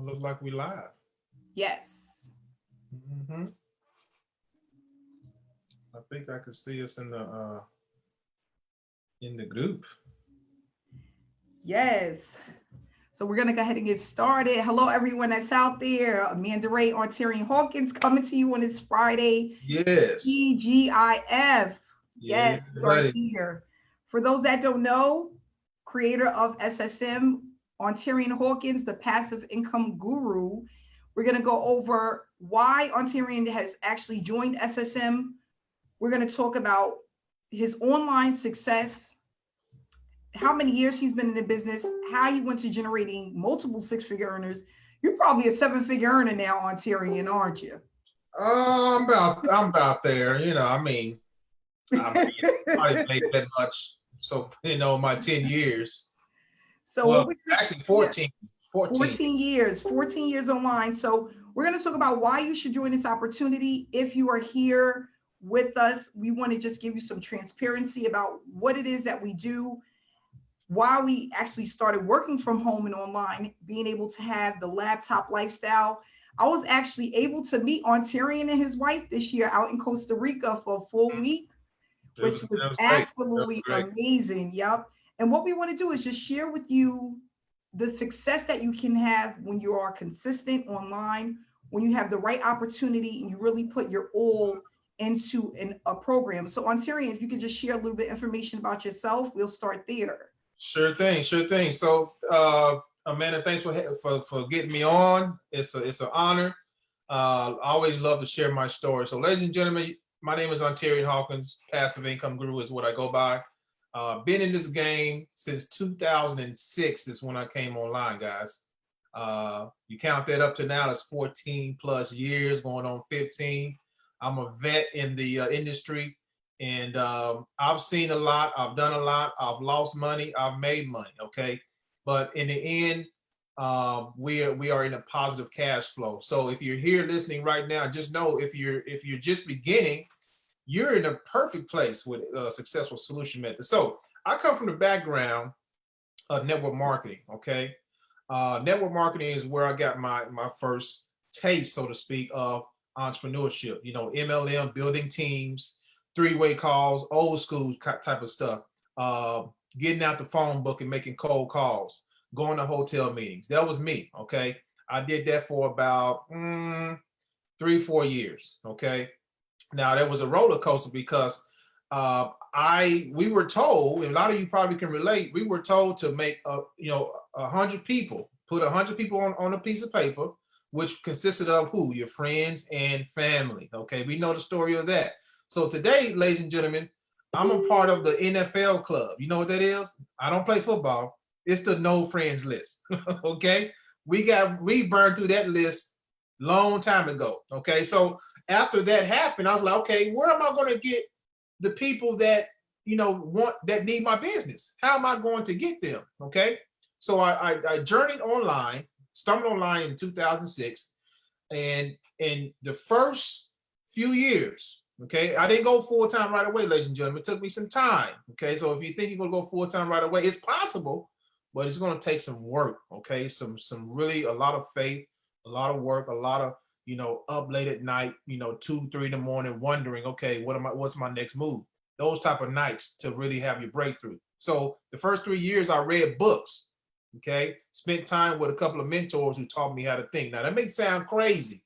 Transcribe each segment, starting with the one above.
look like we live. Yes. Hmm. I think I could see us in the group. Yes. So we're gonna go ahead and get started. Hello, everyone that's out there. Amanda Ray, Ontarian Hawkins, coming to you on this Friday. Yes. TGIF. Yeah, Yes, we are buddy. here. For those that don't know, creator of SSM, Ontarian Hawkins, the passive income guru. We're gonna go over why Ontarian has actually joined SSM. We're gonna talk about his online success, how many years he's been in the business, how he went to generating multiple six-figure earners. You're probably a seven-figure earner now, Ontarian, aren't you? I'm about there. I made that much. So my 10 years. So what Well, we actually yeah, 14. 14. 14 years online. So we're going to talk about why you should join this opportunity. If you are here with us, we want to just give you some transparency about what it is that we do, why we actually started working from home and online, being able to have the laptop lifestyle. I was actually able to meet Ontarian and his wife this year out in Costa Rica for a full week, It which was, was it was great. It was absolutely great. amazing. Yep. And what we want to do is just share with you the success that you can have when you are consistent online, when you have the right opportunity and you really put your all into a program. So, Ontarian, if you could just share a little bit of information about yourself, we'll start there. Sure thing, sure thing. So, Amanda, thanks for getting me on. It's an honor. I always love to share my story. So, ladies and gentlemen, my name is Ontarian Hawkins. Passive income guru is what I go by. Been in this game since 2006 is when I came online, guys. You count that up to now, it's 14 plus years, going on 15. I'm a vet in the industry, and I've seen a lot. I've done a lot. I've lost money. I've made money. Okay, but in the end, we are in a positive cash flow. So if you're here listening right now, just know if you're just beginning, you're in a perfect place with a successful solution method. So I come from the background of network marketing. Okay, network marketing is where I got my first taste, so to speak, of entrepreneurship. MLM, building teams, three-way calls, old school type of stuff. Uh, Getting out the phone book and making cold calls, going to hotel meetings. That was me. Okay, I did that for about 3-4 years. Okay, now that was a roller coaster because we were told, and a lot of you probably can relate. We were told to make 100 people, put 100 people on a piece of paper, which consisted of who? Your friends and family. Okay, we know the story of that. So today, ladies and gentlemen, I'm a part of the NFL club. You know what that is? I don't play football. It's the no friends list. Okay, we burned through that list long time ago. Okay, so after that happened, I was like, okay, where am I going to get the people that that need my business? How am I going to get them? Okay, so I journeyed online, stumbled online in 2006, and in the first few years, okay, I didn't go full time right away, ladies and gentlemen. It took me some time. Okay, so if you think you're going to go full time right away, it's possible, but it's going to take some work. Okay, some really a lot of faith, a lot of work, a lot of up late at night, 2, 3 in the morning, wondering, okay, what's my next move? Those type of nights to really have your breakthrough. So the first 3 years I read books, okay, spent time with a couple of mentors who taught me how to think. Now that may sound crazy.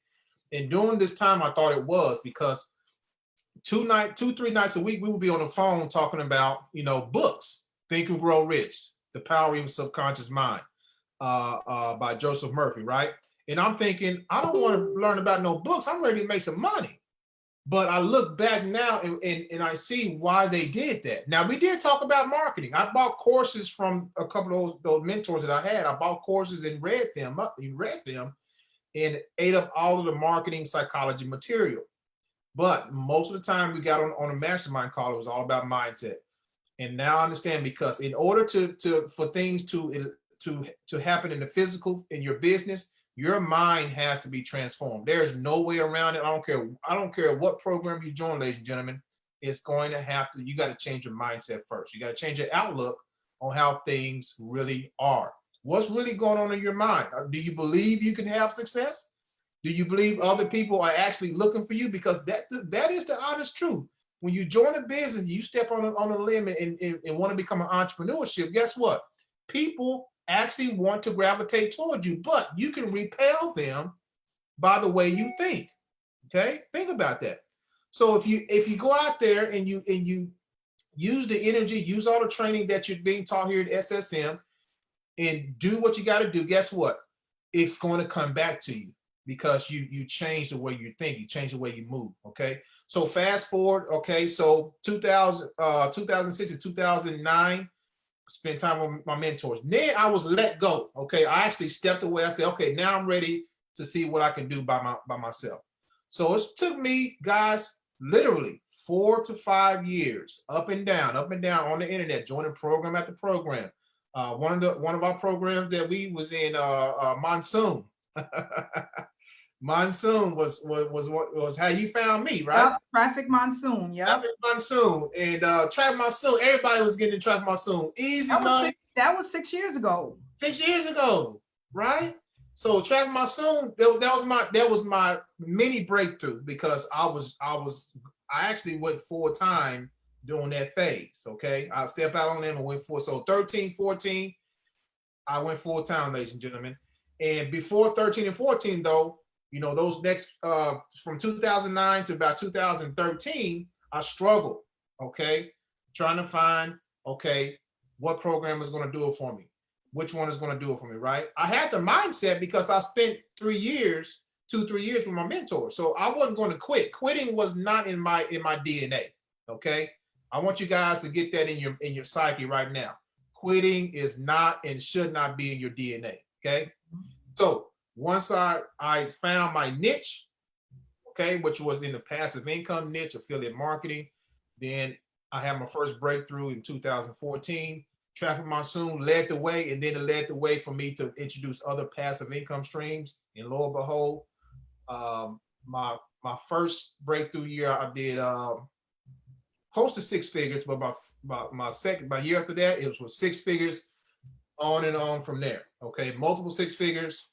And during this time I thought it was, because 3 nights a week, we would be on the phone talking about, books, Think and Grow Rich, The Power of Your Subconscious Mind, by Joseph Murphy, right? And I'm thinking, I don't want to learn about no books. I'm ready to make some money. But I look back now and I see why they did that. Now, we did talk about marketing. I bought courses from a couple of those mentors that I had. I bought courses and read them, and ate up all of the marketing psychology material. But most of the time we got on a mastermind call, it was all about mindset. And now I understand, because in order for things to happen in the physical, in your business, your mind has to be transformed. There is no way around it. I don't care what program you join, ladies and gentlemen. It's going to you got to change your mindset first. You got to change your outlook on how things really are. What's really going on in your mind? Do you believe you can have success? Do you believe other people are actually looking for you? Because that is the honest truth. When you join a business, you step on a limb and want to become an entrepreneurship, guess what? People actually want to gravitate towards you, but you can repel them by the way you think. Okay, think about that. So if you go out there and you use the energy, use all the training that you're being taught here at SSM, and do what you got to do, guess what? It's going to come back to you because you change the way you think, you change the way you move. Okay, so fast forward. Okay, so 2006 to 2009. Spend time with my mentors. Then I was let go. Okay, I actually stepped away. I said, okay, now I'm ready to see what I can do by myself. So it took me, guys, literally 4 to 5 years, up and down on the internet, joining program after program. One of our programs that we was in, Monsoon. Monsoon was how you found me, right? Yep, Traffic Monsoon. Yep. Traffic Monsoon and Traffic Monsoon. Everybody was getting in Traffic Monsoon. Easy money. That was 6 years ago. 6 years ago, right? So Traffic Monsoon, that was my mini breakthrough because I actually went full time during that phase. Okay, I stepped out on them and went full. So 13, 14, I went full time, ladies and gentlemen. And before 13 and 14, though, you know, those next from 2009 to about 2013, I struggled. Okay, trying to find what program is going to do it for me. Which one is going to do it for me, right? I had the mindset because I spent 3 years, 2-3 years with my mentor. So I wasn't going to quit. Quitting was not in my DNA. Okay. I want you guys to get that in your psyche right now. Quitting is not and should not be in your DNA. Okay. So once I found my niche, okay, which was in the passive income niche, affiliate marketing, then I had my first breakthrough in 2014. Traffic Monsoon led the way, and then it led the way for me to introduce other passive income streams. And lo and behold, my first breakthrough year, I did close to 6 figures, but my year after that, it was 6 figures, on and on from there. Okay, multiple 6 figures.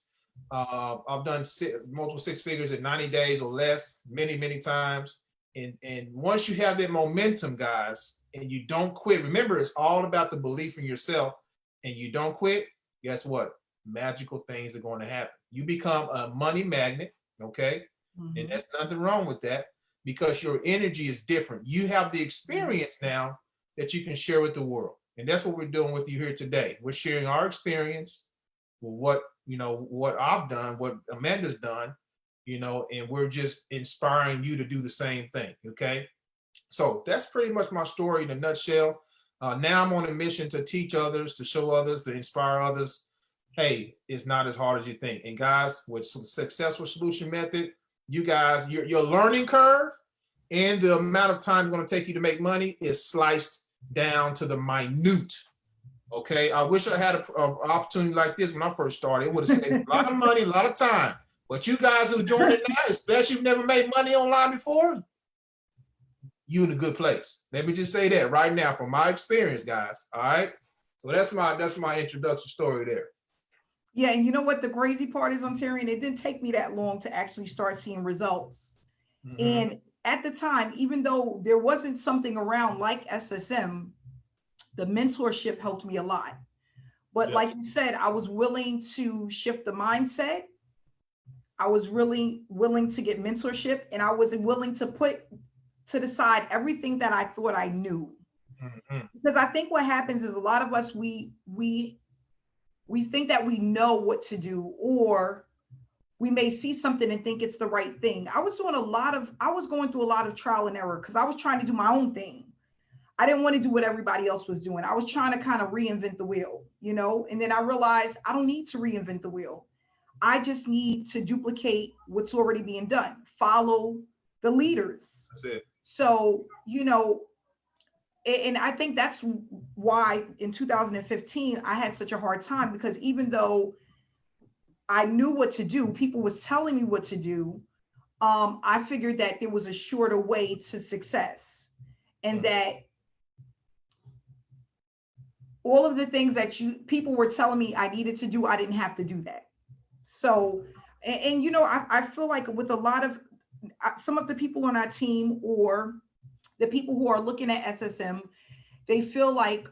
I've done multiple 6 figures in 90 days or less, many times. And once you have that momentum, guys, and you don't quit, remember, it's all about the belief in yourself, and you don't quit, guess what? Magical things are going to happen. You become a money magnet, okay? Mm-hmm. And there's nothing wrong with that because your energy is different. You have the experience now that you can share with the world. And that's what we're doing with you here today. We're sharing our experience with what I've done, what Amanda's done, and we're just inspiring you to do the same thing, okay? So that's pretty much my story in a nutshell. Now I'm on a mission to teach others, to show others, to inspire others. Hey, it's not as hard as you think. And guys, with Successful Solution Method, you guys, your learning curve and the amount of time it's going to take you to make money is sliced down to the minute. Okay, I wish I had an opportunity like this when I first started. It would have saved a lot of money, a lot of time. But you guys who join it now, especially if you've never made money online before, you in a good place. Let me just say that right now from my experience, guys. All right. So that's my introduction story there. Yeah, and you know what the crazy part is, Ontarian? It didn't take me that long to actually start seeing results. Mm-hmm. And at the time, even though there wasn't something around like SSM, the mentorship helped me a lot. But yep. Like you said, I was willing to shift the mindset. I was really willing to get mentorship, and I was willing to put to the side everything that I thought I knew. Mm-hmm. Because I think what happens is a lot of us, we think that we know what to do, or we may see something and think it's the right thing. I was going through a lot of trial and error because I was trying to do my own thing. I didn't want to do what everybody else was doing. I was trying to kind of reinvent the wheel, and then I realized I don't need to reinvent the wheel. I just need to duplicate what's already being done, follow the leaders. That's it. So, and I think that's why in 2015, I had such a hard time, because even though I knew what to do, people was telling me what to do, I figured that there was a shorter way to success, and that all of the things that people were telling me I needed to do, I didn't have to do that. So, and you know, I feel like with a lot of some of the people on our team or the people who are looking at SSM, they feel like,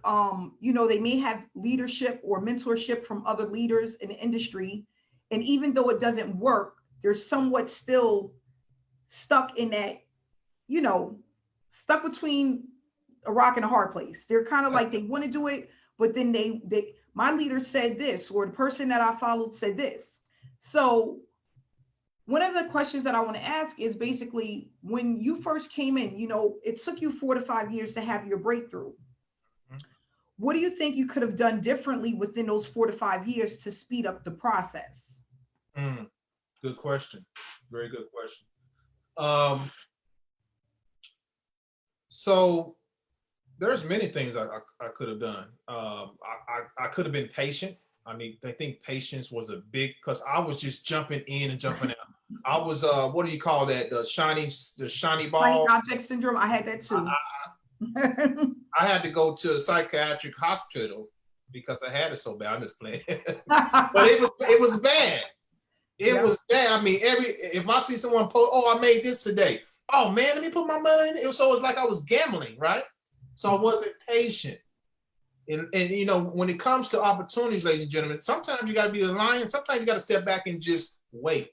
you know, they may have leadership or mentorship from other leaders in the industry. And even though it doesn't work, they're somewhat still stuck in that, you know, stuck between a rock and a hard place. They're kind of like, they want to do it, but then my leader said this, or the person that I followed said this. So one of the questions that I want to ask is basically, when you first came in, you know, it took you 4 to 5 years to have your breakthrough. What do you think you could have done differently within those 4 to 5 years to speed up the process? Good question. Very good question. So there's many things I could have done. I could have been patient. I mean, I think patience was a big, because I was just jumping in and jumping out. I was what do you call that? The shiny ball. Shiny object syndrome. I had that too. I had to go to a psychiatric hospital because I had it so bad. I'm just playing. But it was bad. It was bad. I mean, if I see someone post, oh, I made this today. Oh man, let me put my money in it. So it's like I was gambling, right? So I wasn't patient. And you know, when it comes to opportunities, ladies and gentlemen, sometimes you got to be the lion. Sometimes you got to step back and just wait.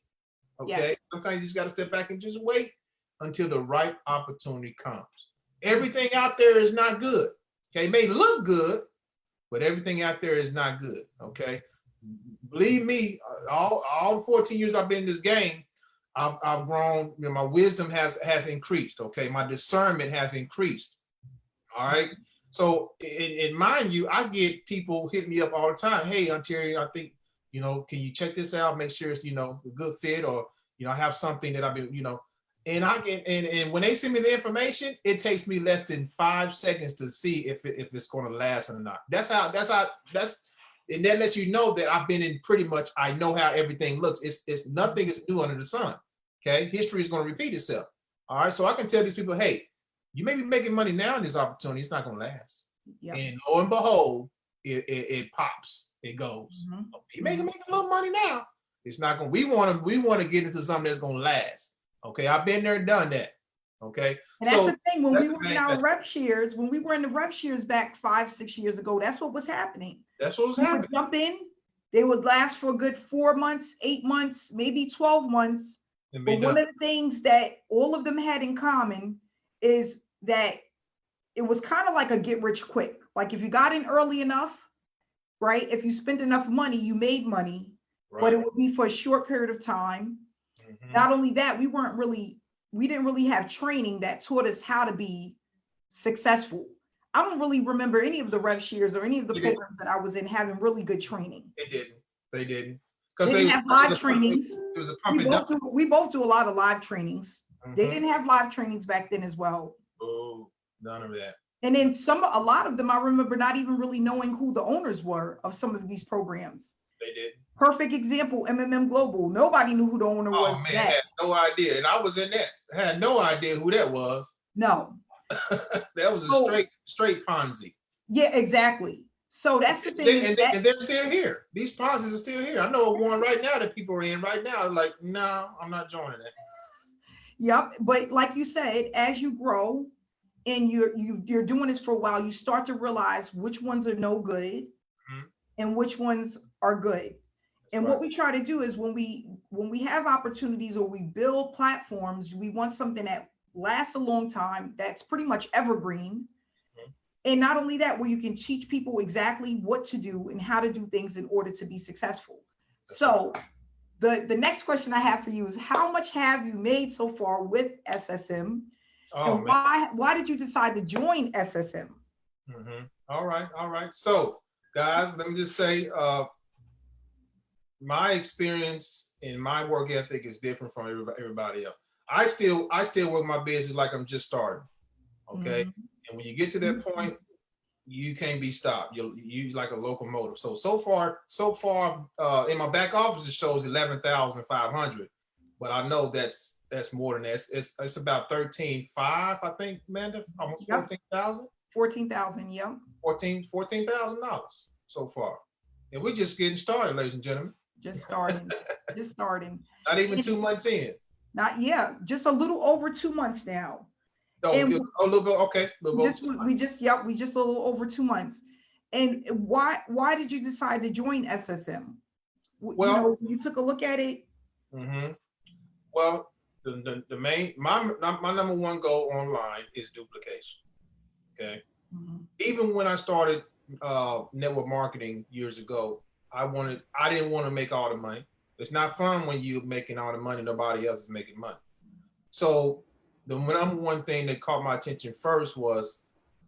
Okay. Yes. Sometimes you just got to step back and just wait until the right opportunity comes. Everything out there is not good. Okay. It may look good, but everything out there is not good. Okay. Believe me, all 14 years I've been in this game, I've grown. You know, my wisdom has increased. Okay. My discernment has increased. All right. So, and mind you, I get people hit me up all the time. Hey, Ontario, I think, you know, can you check this out? Make sure it's, you know, a good fit, or, you know, I have something that I've been, you know, and I can, and when they send me the information, it takes me less than 5 seconds to see if it's going to last or not. And that lets you know that I've been in pretty much, I know how everything looks. It's nothing is new under the sun. Okay. History is going to repeat itself. All right. So I can tell these people, hey, you may be making money now in this opportunity. It's not going to last. Yep. And lo and behold, it pops. It goes. Mm-hmm. You may make a little money now. It's not going. We want to get into something that's going to last. Okay, I've been there and done that. Okay, and that's the thing. When we were in our rep shares, when we were in the rep shares back 5-6 years ago, that's what was happening. That's what was happening. Would jump in. They would last for a good 4 months, 8 months, maybe 12 months. But one of the things that all of them had in common is that it was kind of like a get rich quick. Like if you got in early enough, right? If you spent enough money, you made money, right. But it would be for a short period of time. Mm-hmm. Not only that, we didn't really have training that taught us how to be successful. I don't really remember any of the rev shares or any of the programs that I was in having really good training. They didn't. Because they didn't have live trainings. We both do a lot of live trainings. Mm-hmm. They didn't have live trainings back then as well. Oh, none of that. And then a lot of them, I remember not even really knowing who the owners were of some of these programs. They did. Perfect example, MMM Global. Nobody knew who the owner was. Oh man, I had no idea. And I was in that. I had no idea who that was. No. That was a straight Ponzi. Yeah, exactly. So that's the thing. And they're still here. These Ponzi's are still here. I know one right now that people are in right now. Like, no, I'm not joining that. Yep. But like you said, as you grow and you're doing this for a while, you start to realize which ones are no good, mm-hmm. and which ones are good. And right. What we try to do is when we have opportunities or we build platforms, we want something that lasts a long time, that's pretty much evergreen. Mm-hmm. And not only that, where you can teach people exactly what to do and how to do things in order to be successful. That's so right. The next question I have for you is, how much have you made so far with SSM? And why did you decide to join SSM? Mm-hmm. All right. So guys, let me just say, my experience and my work ethic is different from everybody else. I still work my business like I'm just starting. Okay. Mm-hmm. And when you get to that point, you can't be stopped. You like a locomotive. So far, in my back office, it shows 11,500, but I know that's more than that. It's about 13.5, I think, Amanda, almost 14,000. 14,000. Yep. $14,000 so far. And we're just getting started, ladies and gentlemen. Just starting. Just starting. Not even And 2 months in. not yeah, just a little over 2 months now. No, And a little bit, okay. A little bit. we just a little over 2 months. And why did you decide to join SSM? Well, You took a look at it. mm-hmm. Well, the main, my number one goal online is duplication. Okay. Mhm. Even when I started network marketing years ago, I didn't want to make all the money. It's not fun when you're making all the money, nobody else is making money. So the number one thing that caught my attention first was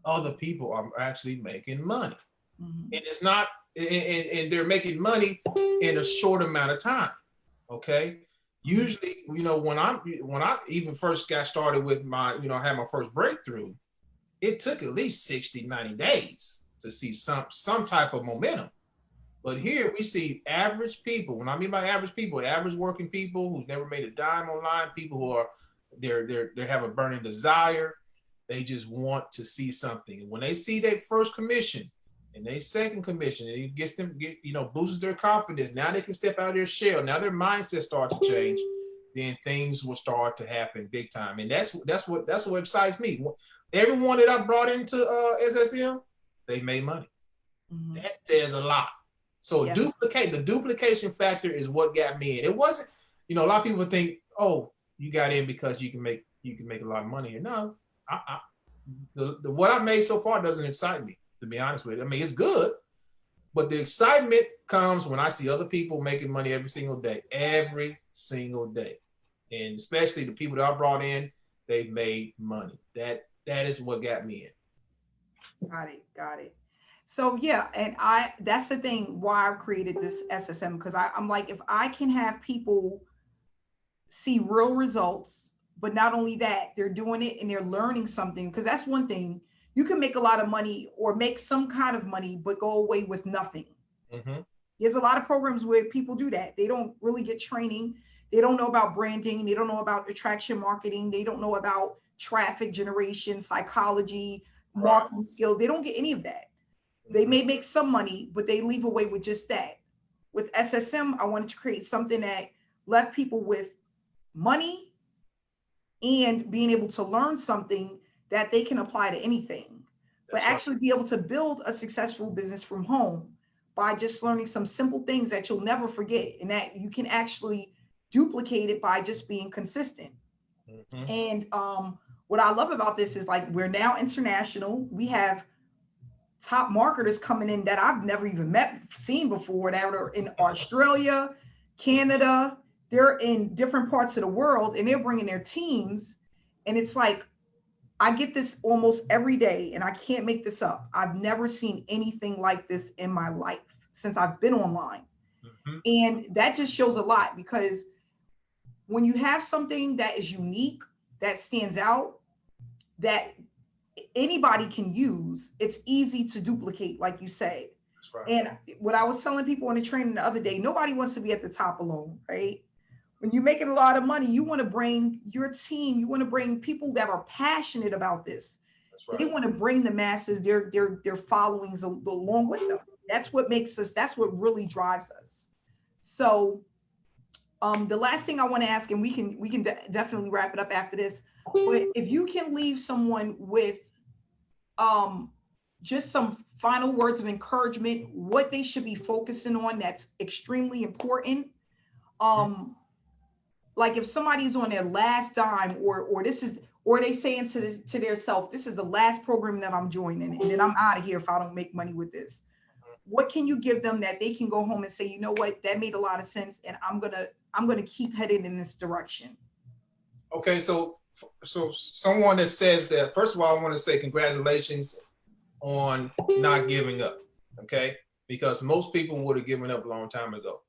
other people are actually making money. Mhm. And it's not, and they're making money in a short amount of time. Okay. Usually, when I even first got started with my, I had my first breakthrough, it took at least 60, 90 days to see some type of momentum. But here we see average people. When I mean by average people, average working people who've never made a dime online, people who are they have a burning desire. They just want to see something. And when they see their first commission and their second commission, and it gets them boosts their confidence. Now they can step out of their shell. Now their mindset starts to change. Then things will start to happen big time. And that's what excites me. Everyone that I brought into SSM, they made money. Mhm. That says a lot. So Yes. the duplication factor is what got me in. It wasn't, a lot of people think, oh, you got in because you can make a lot of money. And no, what I made so far doesn't excite me, to be honest with you. I mean, it's good, but the excitement comes when I see other people making money every single day, and especially the people that I brought in, they made money. That is what got me in. Got it. So yeah, and that's the thing why I created this SSM, because I'm like, if I can have people see real results, but not only that, they're doing it and they're learning something, because that's one thing. You can make a lot of money or make some kind of money, but go away with nothing. Mm-hmm. There's a lot of programs where people do that. They don't really get training. They don't know about branding. They don't know about attraction marketing. They don't know about traffic generation, psychology, Right. marketing skill. They don't get any of that. They may make some money, but they leave away with just that. With SSM, I wanted to create something that left people with money and being able to learn something that they can apply to anything, but actually be able to build a successful business from home by just learning some simple things that you'll never forget and that you can actually duplicate it by just being consistent. Mm-hmm. And what I love about this is, like, we're now international. We have top marketers coming in that I've never even seen before, that are in Australia, Canada. They're in different parts of the world and they're bringing their teams. And it's like, I get this almost every day and I can't make this up. I've never seen anything like this in my life since I've been online. Mm-hmm. And that just shows a lot, because when you have something that is unique, that stands out, that anybody can use, it's easy to duplicate, like you said. That's right. And what I was telling people in the training the other day, nobody wants to be at the top alone, right? When you're making a lot of money, you want to bring your team, you want to bring people that are passionate about this. That's right. They want to bring the masses, their followings along with them. That's what makes us, that's what really drives us. So the last thing I want to ask, and we can definitely wrap it up after this, but if you can leave someone with just some final words of encouragement, what they should be focusing on that's extremely important. Like if somebody's on their last dime, or this is, or they saying to their self, this is the last program that I'm joining, and then I'm out of here if I don't make money with this. What can you give them that they can go home and say, you know what, that made a lot of sense, and I'm gonna keep heading in this direction? Okay, so someone that says that, first of all, I want to say congratulations on not giving up, okay? Because most people would have given up a long time ago.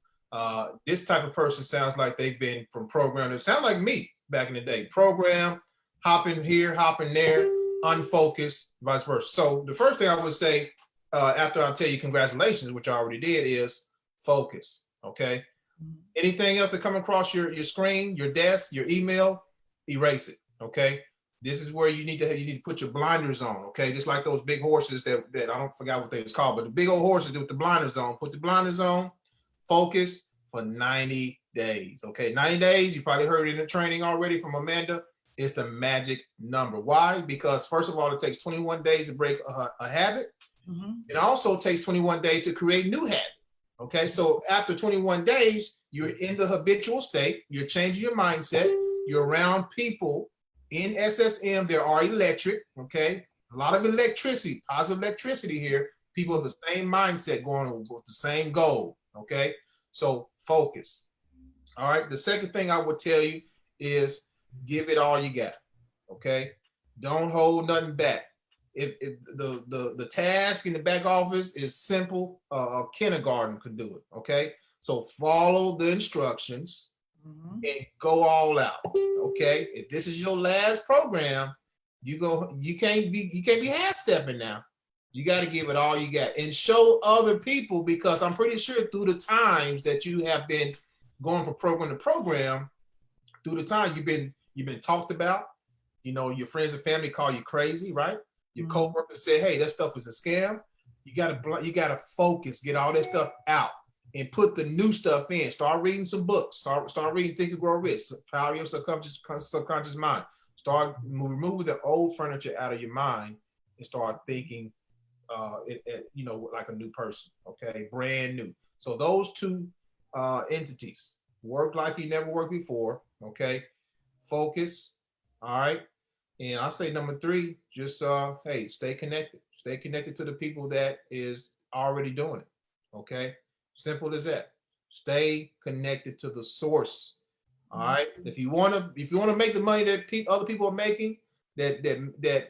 This type of person sounds like they've been from program. It sounds like me back in the day. Program, hopping here, hopping there, unfocused, vice versa. So the first thing I would say, after I tell you congratulations, which I already did, is focus, okay? Anything else that come across your screen, your desk, your email, erase it, okay? This is where you need to put your blinders on, okay? Just like those big horses that I don't forget what they was called, but the big old horses with the blinders on. Put the blinders on, focus for 90 days, okay? 90 days, you probably heard it in the training already from Amanda. It's the magic number. Why? Because first of all, it takes 21 days to break a habit. It also takes 21 days to create new habit. Okay, so after 21 days, you're in the habitual state, you're changing your mindset, you're around people in SSM, there are electric, okay? A lot of electricity, positive electricity here, people have the same mindset going with the same goal, okay? So focus. All right, the second thing I would tell you is give it all you got, okay? Don't hold nothing back. If the task in the back office is simple, a kindergarten could do it, okay? So follow the instructions and go all out, okay? If this is your last program, you can't be half-stepping now. You got to give it all you got and show other people, because I'm pretty sure through the times that you have been going from program to program, through the time you've been talked about, you know, your friends and family call you crazy, right? Your coworkers say, hey, that stuff is a scam. You gotta focus, get all that stuff out and put the new stuff in. Start reading some books. Start reading Think and Grow Rich, Power Your Subconscious Mind. Start removing the old furniture out of your mind and start thinking, you know, like a new person, okay? Brand new. So those two entities, work like you never worked before, okay? Focus, all right? And I say number three, just hey, stay connected. Stay connected to the people that is already doing it. Okay, simple as that. Stay connected to the source. All right. If you wanna make the money that other people are making, that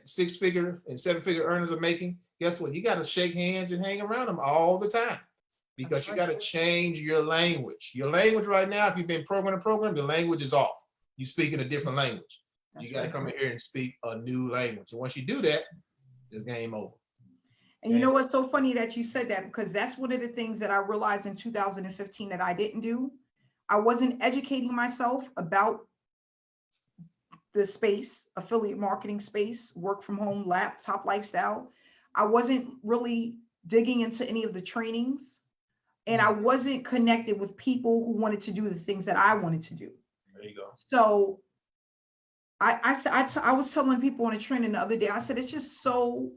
6-figure and 7-figure earners are making, guess what? You got to shake hands and hang around them all the time, because you got to change your language. Your language right now, if you've been program to program, your language is off. You speak in a different language. You got to come in here and speak a new language. And once you do that, it's game over. And you know what's so funny that you said that, because that's one of the things that I realized in 2015 that I didn't do. I wasn't educating myself about the space, affiliate marketing space, work from home, laptop lifestyle. I wasn't really digging into any of the trainings, and I wasn't connected with people who wanted to do the things that I wanted to do. There you go. So I was telling people on a training the other day, I said, it's just so,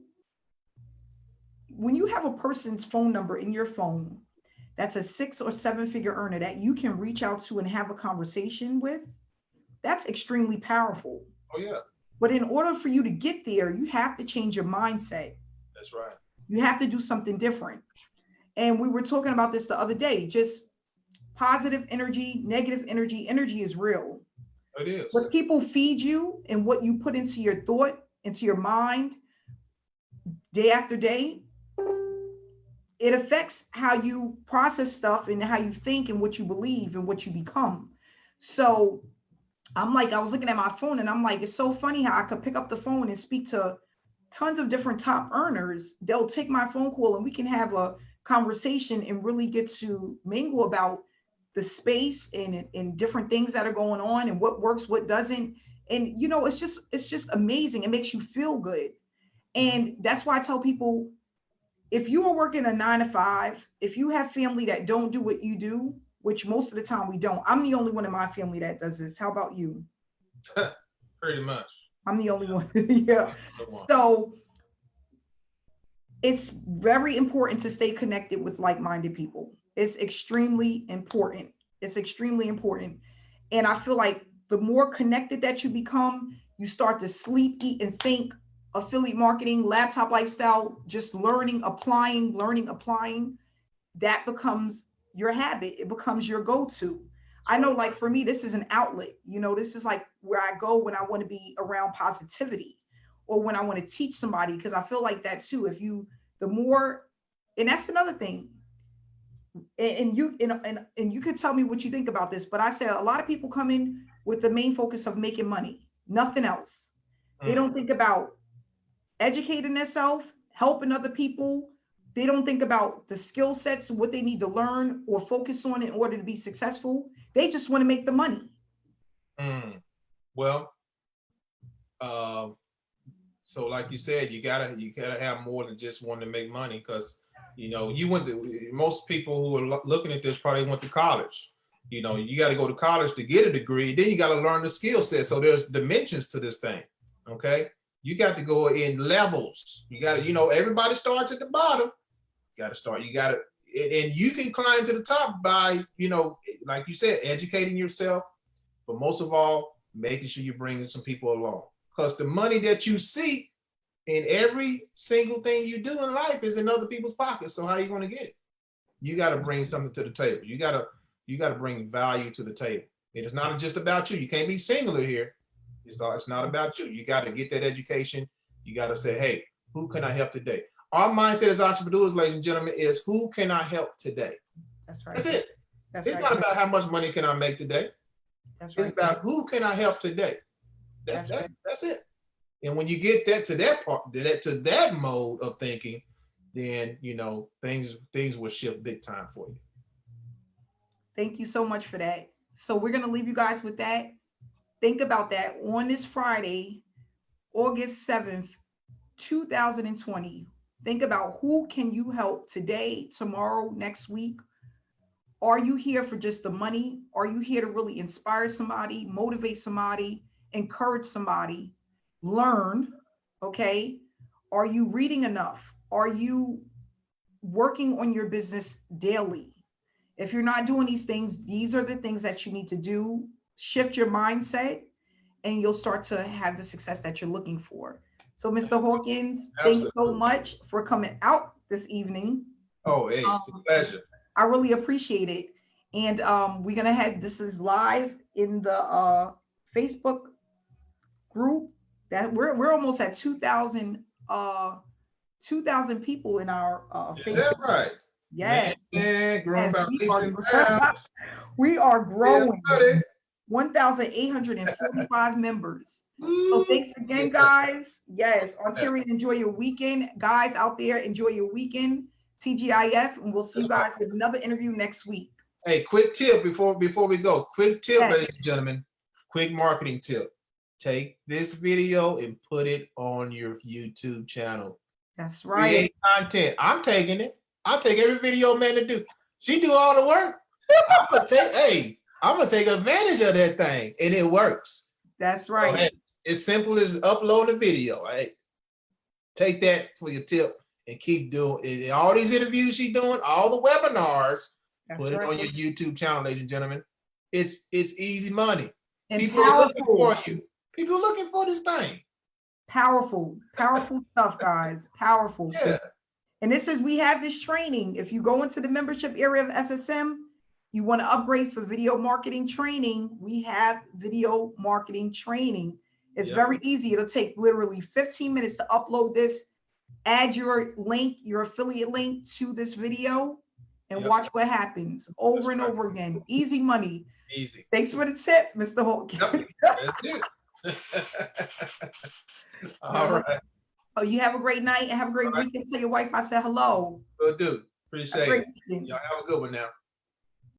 when you have a person's phone number in your phone that's a 6 or 7-figure earner that you can reach out to and have a conversation with, that's extremely powerful. Oh yeah. But in order for you to get there, you have to change your mindset. That's right. You have to do something different. And we were talking about this the other day, just positive energy, negative energy. Energy is real. It is. What people feed you and what you put into your thought, into your mind, day after day, it affects how you process stuff and how you think and what you believe and what you become. So I was looking at my phone and I'm like, it's so funny how I could pick up the phone and speak to tons of different top earners. They'll take my phone call and we can have a conversation and really get to mingle about the space and different things that are going on and what works, what doesn't. And, you know, it's just amazing. It makes you feel good. And that's why I tell people, if you are working a 9-to-5, if you have family that don't do what you do, which most of the time we don't. I'm the only one in my family that does this. How about you? Pretty much. I'm the only one. Yeah. So it's very important to stay connected with like-minded people. It's extremely important. It's extremely important. And I feel like the more connected that you become, you start to sleep, eat, and think. Affiliate marketing, laptop lifestyle, just learning, applying, that becomes your habit. It becomes your go-to. I know, like for me, this is an outlet. You know, this is like where I go when I want to be around positivity or when I want to teach somebody, because I feel like that too. And that's another thing. And you could tell me what you think about this, but I said a lot of people come in with the main focus of making money, nothing else. They don't think about educating themselves, helping other people. They don't think about the skill sets, what they need to learn or focus on in order to be successful. They just want to make the money. Well, Um, so like you said, you gotta have more than just wanting to make money, because most people who are looking at this probably went to college. You got to go to college to get a degree. Then you got to learn the skill set. So there's dimensions to this thing. Okay, you got to go in levels. You got to, everybody starts at the bottom. You got to start. You got to, and you can climb to the top by, like you said, educating yourself, but most of all, making sure you're bringing some people along. Because the money that you seek in every single thing you do in life is in other people's pockets. So how are you going to get it? You got to bring something to the table. You got to bring value to the table. It is not just about you. You can't be singular here. It's not about you. You got to get that education. You got to say, hey, who can I help today? Our mindset as entrepreneurs, ladies and gentlemen, is who can I help today? That's right. That's it. That's it's right. not about how much money can I make today. That's right. It's about who can I help today. That's it. And when you get that to that part, to that mode of thinking, then things will shift big time for you. Thank you so much for that. So we're gonna leave you guys with that. Think about that on this Friday, August 7th, 2020. Think about who can you help today, tomorrow, next week. Are you here for just the money? Are you here to really inspire somebody, motivate somebody, encourage somebody, learn? Okay. Are you reading enough? Are you working on your business daily? If you're not doing these things, these are the things that you need to do. Shift your mindset and you'll start to have the success that you're looking for. So Mr. Hawkins, thanks so much for coming out this evening. Oh, hey, it's a pleasure. I really appreciate it. And we're going to have, this is live in the Facebook group that we're almost at 2,000 people in our Is Facebook. that right? Yes. Man, growing Yes, about we are growing. Yeah, 1,845 members. So thanks again, guys. Yes, Ontario, enjoy your weekend. Guys out there, enjoy your weekend. TGIF, and we'll see you guys with another interview next week. Hey, quick tip before we go. Quick tip, ladies and gentlemen. Quick marketing tip. Take this video and put it on your YouTube channel. That's right. Create content. I'm taking it. I'll take every video man to do. She do all the work. I'm gonna take advantage of that thing, and it works. That's right. So, hey, it's simple as uploading a video. Right? Take that for your tip and keep doing it. All these interviews she's doing, all the webinars. Put it on your YouTube channel, ladies and gentlemen. It's easy money. And people are looking for you. People are looking for this thing. Powerful stuff, guys. Powerful. Yeah. And we have this training. If you go into the membership area of SSM, you want to upgrade for video marketing training, we have video marketing training. It's very easy. It'll take literally 15 minutes to upload this, add your link, your affiliate link to this video, and watch what happens over and over again. Easy money. Easy. Thanks for the tip, Mr. Hawkins. That's it. All right. Oh, you have a great night and have a great weekend. Tell your wife I said hello. Will do. Appreciate it. Y'all have a good one now.